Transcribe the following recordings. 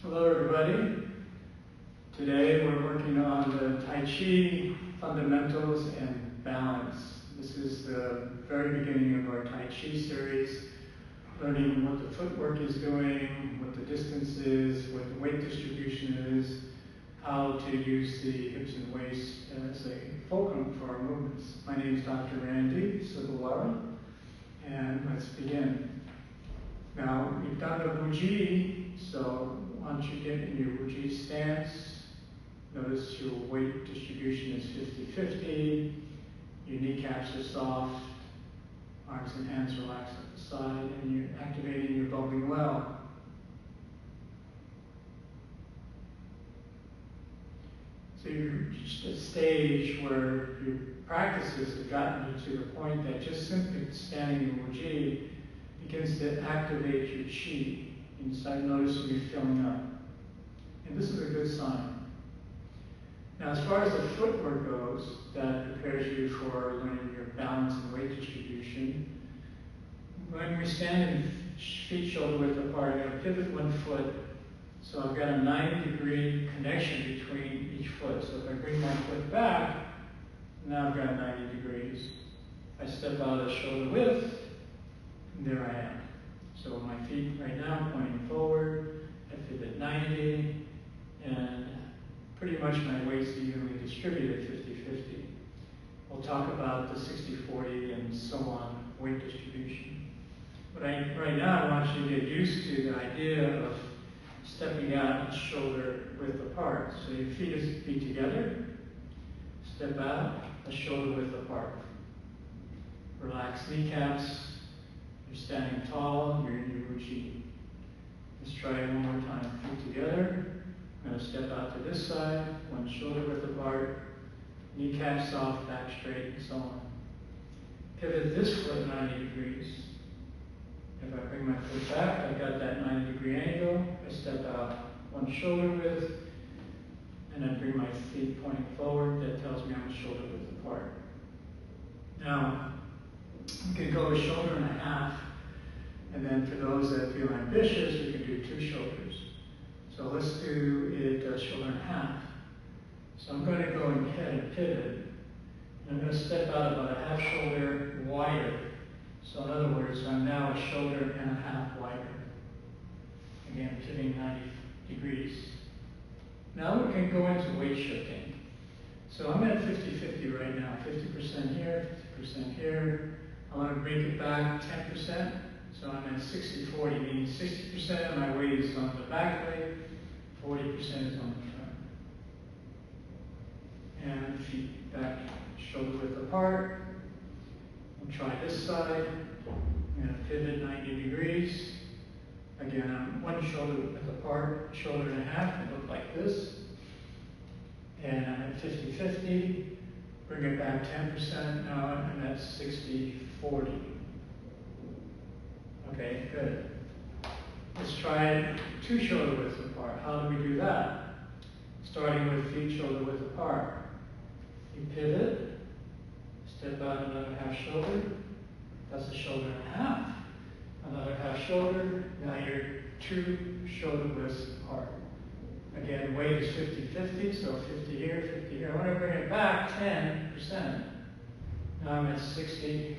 Hello everybody. Today we're working on the Tai Chi fundamentals and balance. This is the very beginning of our Tai Chi series, learning what the footwork is doing, what the distance is, what the weight distribution is, how to use the hips and waist as a fulcrum for our movements. My name is Dr. Randy Sugawara, and let's begin. Now, we've done the Wuji, so once you get in your Wuji stance, notice your weight distribution is 50-50, your kneecaps are soft, arms and hands relaxed at the side, and you're activating your bubbling well. So you're reached a stage where your practices have gotten you to the point that just simply standing in Wuji begins to activate your chi. And you start noticing you're filling up. And this is a good sign. Now, as far as the footwork goes, that prepares you for learning your balance and weight distribution. When we're standing feet shoulder width apart, I'm going to pivot one foot. So I've got a 90-degree connection between each foot. So if I bring my foot back, now I've got 90 degrees. I step out of shoulder width, and there I am. So my feet right now pointing forward, I pivot 90, and pretty much my weight's evenly distributed, 50-50. We'll talk about the 60-40 and so on weight distribution. But right now I want you to get used to the idea of stepping out shoulder width apart. So your feet be together, step out, a shoulder width apart. Relax kneecaps. You're standing tall, you're in your Wuji. Let's try it one more time. Feet together. I'm going to step out to this side, one shoulder width apart, kneecaps soft, back straight, and so on. Pivot this foot 90 degrees. If I bring my foot back, I've got that 90-degree angle. I step out one shoulder width, and then bring my feet pointing forward. That tells me I'm a shoulder width apart. Now, you can go a shoulder and a half, and then for those that feel ambitious, you can do two shoulders. So let's do it shoulder and a half. So I'm going to go ahead and pivot, and I'm going to step out about a half shoulder wider. So in other words, I'm now a shoulder and a half wider. Again, pivoting 90 degrees. Now we can go into weight shifting. So I'm at 50-50 right now, 50% here, 50% here. I want to bring it back 10%, so I'm at 60-40, meaning 60% of my weight is on the back leg, 40% is on the front. And feet back, shoulder width apart. We'll try this side. I'm going to pivot 90 degrees. Again, I'm one shoulder width apart, shoulder and a half, it look like this. And I'm at 50-50. Bring it back 10%, now I'm at 60-40. Okay, good. Let's try it two shoulder widths apart. How do we do that? Starting with feet shoulder width apart. You pivot, step out another half shoulder. That's a shoulder and a half. Another half shoulder. Now you're two shoulder widths apart. Again, weight is 50-50, so 50 here, 50 here. I want to bring it back 10%. Now I'm at 60-40.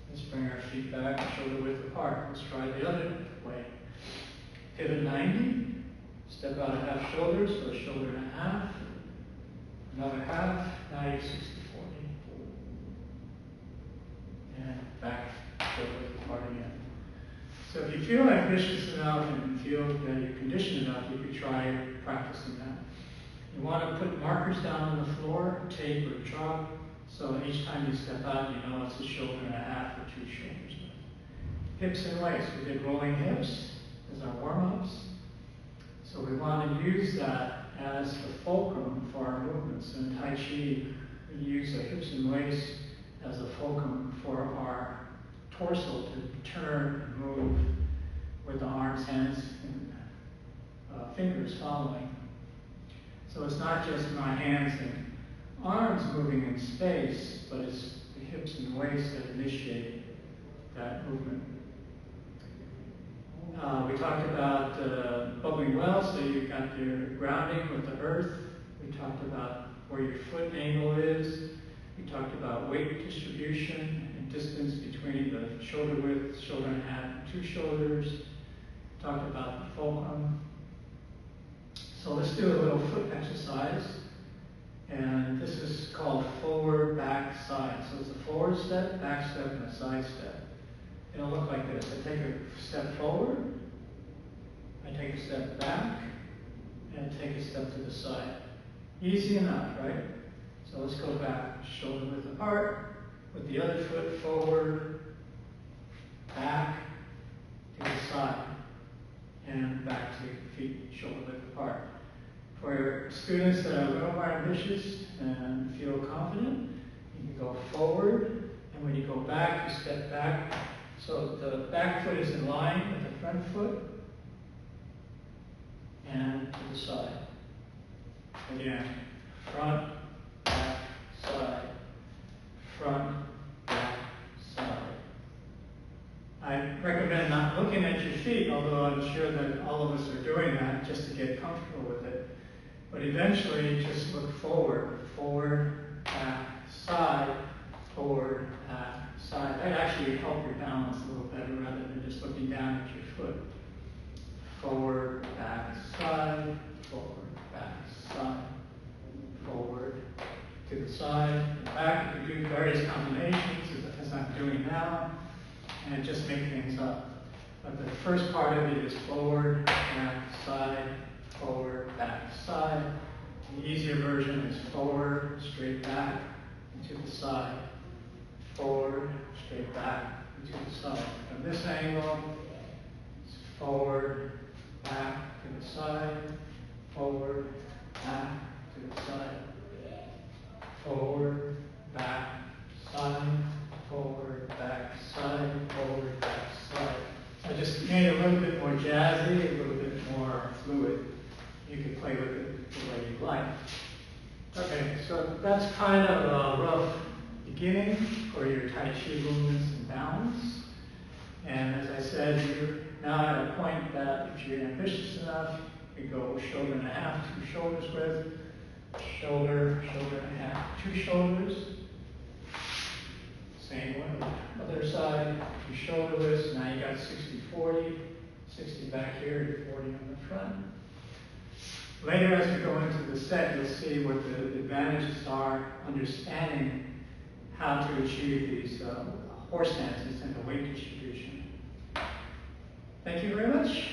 Let's bring our feet back, shoulder width apart. Let's try the other way. Pivot 90, step out a half shoulder, so a shoulder and a half. Another half, now you're 60-40. And back, shoulder width apart again. So if you feel ambitious enough and feel that you're conditioned enough, you could try practicing that. You want to put markers down on the floor, tape or chalk, so each time you step out, you know it's a shoulder and a half or two shoulders. Hips and waist. We did rolling hips as our warm-ups. So we want to use that as the fulcrum for our movements. In Tai Chi, we use the hips and waist as a fulcrum for our torso to turn and move with the arms, hands, and fingers following. So it's not just my hands and arms moving in space, but it's the hips and waist that initiate that movement. We talked about bubbling well, so you've got your grounding with the earth. We talked about where your foot angle is. We talked about weight distribution and distance between the shoulder width, shoulder and a half, and two shoulders. We talked about the fulcrum. So let's do a little foot exercise. And this is called forward, back, side. So it's a forward step, back step, and a side step. It'll look like this. I take a step forward, I take a step back, and take a step to the side. Easy enough, right? So let's go back, shoulder width apart, with the other foot forward, back, to the side, and back to feet shoulder width apart. For students that are a little more ambitious and feel confident, you can go forward, and when you go back, you step back. So the back foot is in line with the front foot, and to the side. Again, front, back, side, front, back, side. I recommend not looking at your feet, although I'm sure that all of us are doing that just to get comfortable with it. But eventually, just look forward, forward, back, side, forward, back, side. That actually help your balance a little better rather than just looking down at your foot. Forward, back, side, forward, back, side, forward, to the side, and back. You can do various combinations as I'm doing now, and just make things up. But the first part of it is forward, back, side, forward, back, side. The easier version is forward, straight back, and to the side. Forward, straight back, and to the side. From this angle, it's forward, back, to the side, forward, back, to the side. Forward, back, side, forward, back, side, forward, back, side. I just made it a little bit more jazzy, a little bit more fluid. You can play with it the way you like. Okay, so that's kind of a rough beginning for your Tai Chi movements and balance. And as I said, you're now at a point that if you're ambitious enough, you go shoulder and a half, two shoulders width, shoulder, shoulder and a half, two shoulders. Same one, other side, two shoulder widths. Now you got 60-40, 60 back here, 40 on the front. Later, as we go into the set, you'll see what the advantages are, understanding how to achieve these horse stances and the weight distribution. Thank you very much.